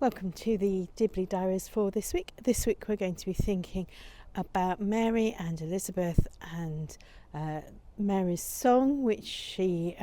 Welcome to the Dibley Diaries for this week. This week we're going to be thinking about Mary and Elizabeth and Mary's song, which she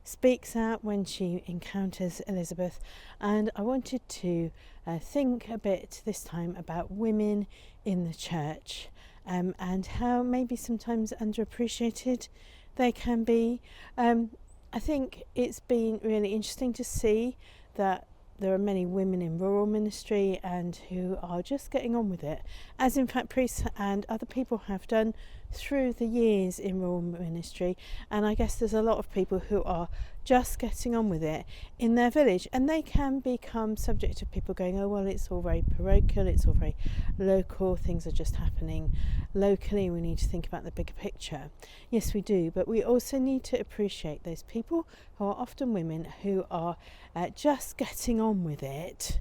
speaks out when she encounters Elizabeth. And I wanted to think a bit this time about women in the church and how maybe sometimes underappreciated they can be. I think it's been really interesting to see that there are many women in rural ministry and who are just getting on with it, as in fact priests and other people have done through the years in rural ministry. And I guess there's a lot of people who are just getting on with it in their village, and they can become subject to people going, oh well, it's all very parochial, it's all very local, things are just happening locally, we need to think about the bigger picture. Yes, we do, but we also need to appreciate those people who are often women who are just getting on with it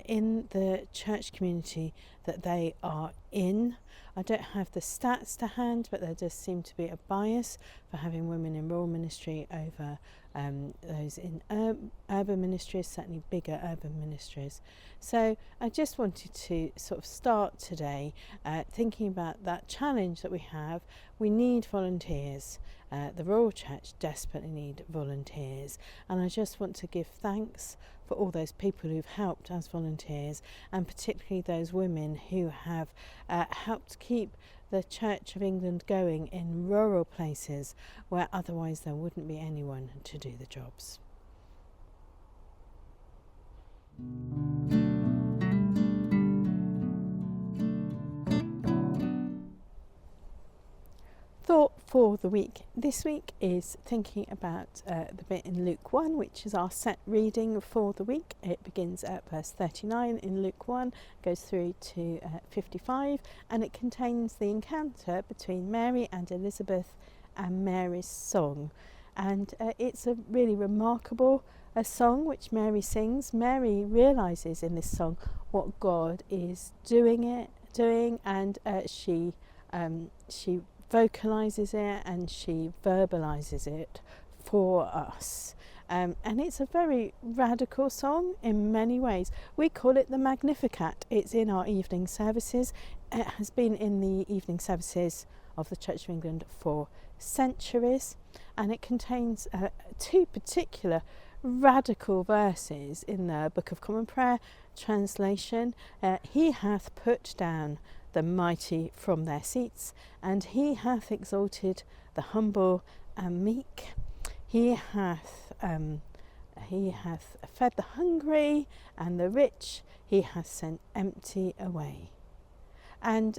in the church community that they are in. I don't have the stats to hand, but there does seem to be a bias for having women in rural ministry over those in urban ministries, certainly bigger urban ministries. So I just wanted to sort of start today thinking about that challenge that we have. We need volunteers. The rural church desperately need volunteers, and I just want to give thanks for all those people who've helped as volunteers, and particularly those women who have helped keep the Church of England going in rural places where otherwise there wouldn't be anyone to do the jobs. Thought for the week this week is thinking about the bit in Luke 1, which is our set reading for the week. It begins at verse 39 in Luke 1, goes through to 55, and it contains the encounter between Mary and Elizabeth and Mary's song. And it's a really remarkable song which Mary sings. Mary realises in this song what God is doing, and she vocalises it and she verbalises it for us. And it's a very radical song in many ways. We call it the Magnificat. It's in our evening services. It has been in the evening services of the Church of England for centuries, and it contains two particular radical verses in the Book of Common Prayer translation. He hath put down the mighty from their seats, and he hath exalted the humble and meek. He hath fed the hungry and the rich, he hath sent empty away. And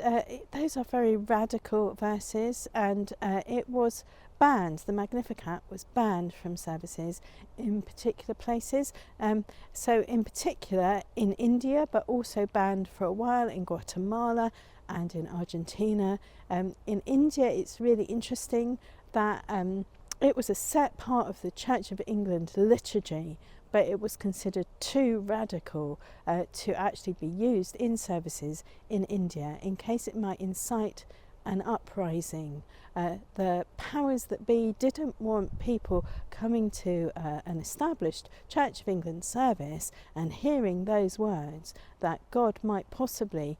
those are very radical verses, and it was banned. The Magnificat was banned from services in particular places. So in particular in India, but also banned for a while in Guatemala and in Argentina. In India, it's really interesting that it was a set part of the Church of England liturgy, but it was considered too radical to actually be used in services in India in case it might incite an uprising. The powers that be didn't want people coming to an established Church of England service and hearing those words that God might possibly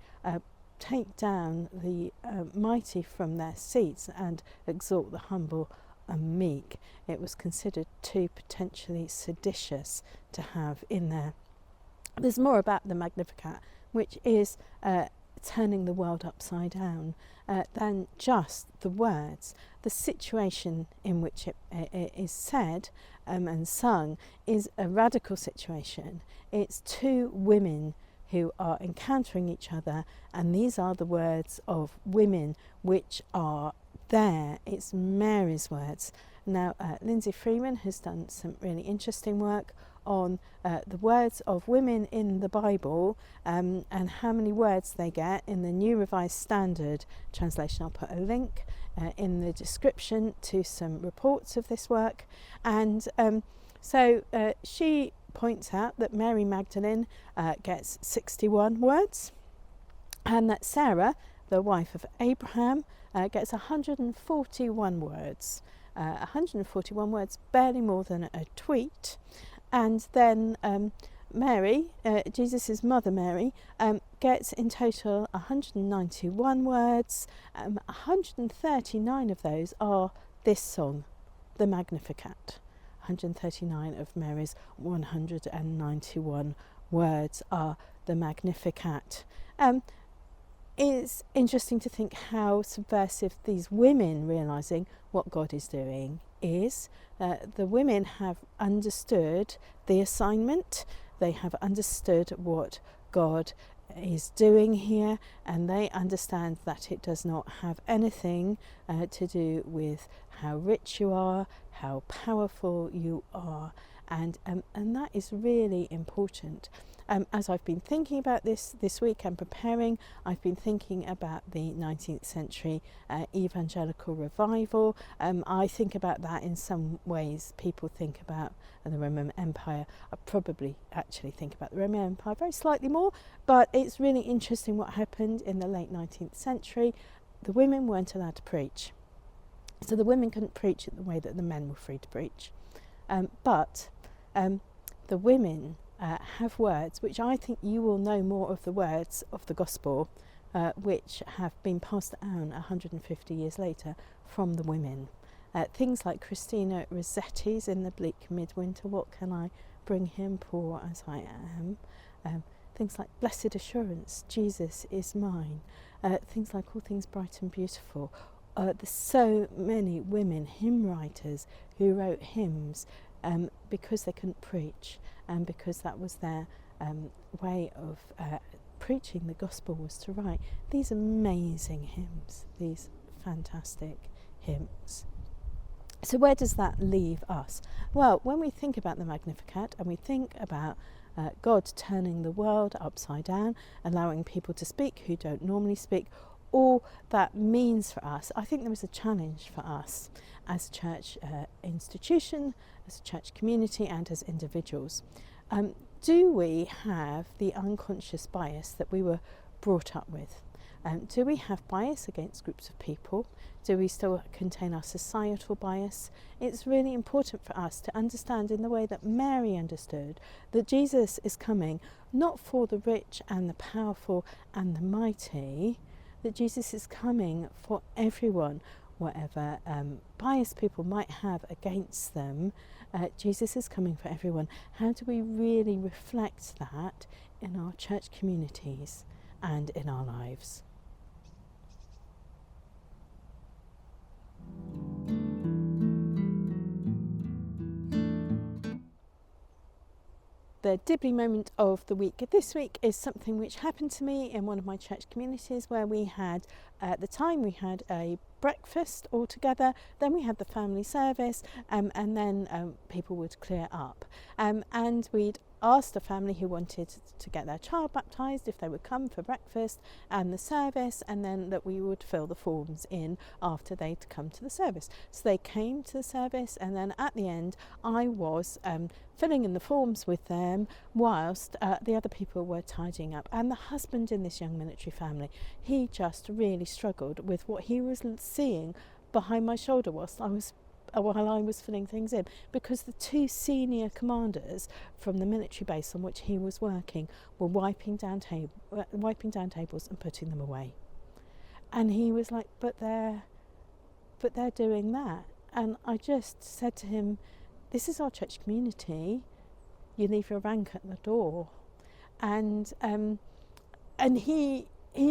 take down the mighty from their seats and exalt the humble and meek. It was considered too potentially seditious to have in there. There's more about the Magnificat, which is turning the world upside down than just the words. The situation in which it is said and sung is a radical situation. It's two women who are encountering each other, and these are the words of women which are there. It's Mary's words. Now, Lindsay Freeman has done some really interesting work on the words of women in the Bible and how many words they get in the New Revised Standard translation. I'll put a link in the description to some reports of this work. And so she points out that Mary Magdalene gets 61 words, and that Sarah, the wife of Abraham, gets 141 words. 141 words, barely more than a tweet. And then Mary, Jesus' mother Mary, gets in total 191 words. 139 of those are this song, the Magnificat. 139 of Mary's 191 words are the Magnificat. It's interesting to think how subversive these women realising what God is doing is. The women have understood the assignment, they have understood what God is doing here, and they understand that it does not have anything to do with how rich you are, how powerful you are, and that is really important. As I've been thinking about this week and preparing, I've been thinking about the 19th century evangelical revival. I think about that in some ways. People think about the Roman Empire. I probably actually think about the Roman Empire very slightly more, but it's really interesting what happened in the late 19th century. The women weren't allowed to preach. So the women couldn't preach in the way that the men were free to preach. But the women have words, which I think you will know more of the words of the gospel, which have been passed down 150 years later from the women. Things like Christina Rossetti's In the Bleak Midwinter, What Can I Bring Him, Poor as I Am? Things like Blessed Assurance, Jesus is Mine. Things like All Things Bright and Beautiful. There's so many women hymn writers who wrote hymns because they couldn't preach, and because that was their way of preaching the gospel was to write these amazing hymns, these fantastic hymns. So where does that leave us? Well, when we think about the Magnificat and we think about God turning the world upside down, allowing people to speak who don't normally speak, all that means for us, I think there is a challenge for us as a church institution, as a church community, and as individuals. Do we have the unconscious bias that we were brought up with? Do we have bias against groups of people? Do we still contain our societal bias? It's really important for us to understand, in the way that Mary understood, that Jesus is coming not for the rich and the powerful and the mighty, that Jesus is coming for everyone, whatever bias people might have against them. Jesus is coming for everyone. How do we really reflect that in our church communities and in our lives? The Dibley moment of the week this week is something which happened to me in one of my church communities, where we had, at the time, we had a breakfast all together, then we had the family service, and then people would clear up. And we'd asked a family who wanted to get their child baptised if they would come for breakfast and the service, and then that we would fill the forms in after they'd come to the service. So they came to the service, and then at the end I was filling in the forms with them whilst the other people were tidying up. And the husband in this young military family, he just really struggled with what he was seeing behind my shoulder while I was filling things in, because the two senior commanders from the military base on which he was working were wiping down tables and putting them away. And he was like, but they're doing that. And I just said to him, this is our church community, you leave your rank at the door. And he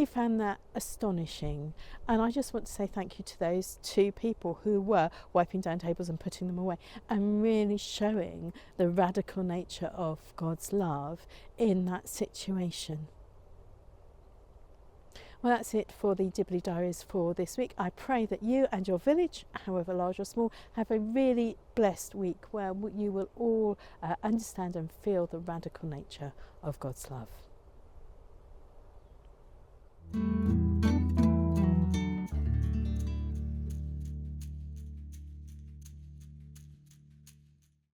found that astonishing. And I just want to say thank you to those two people who were wiping down tables and putting them away, and really showing the radical nature of God's love in that situation. Well, that's it for the Dibley Diaries for this week. I pray that you and your village, however large or small, have a really blessed week where you will all understand and feel the radical nature of God's love.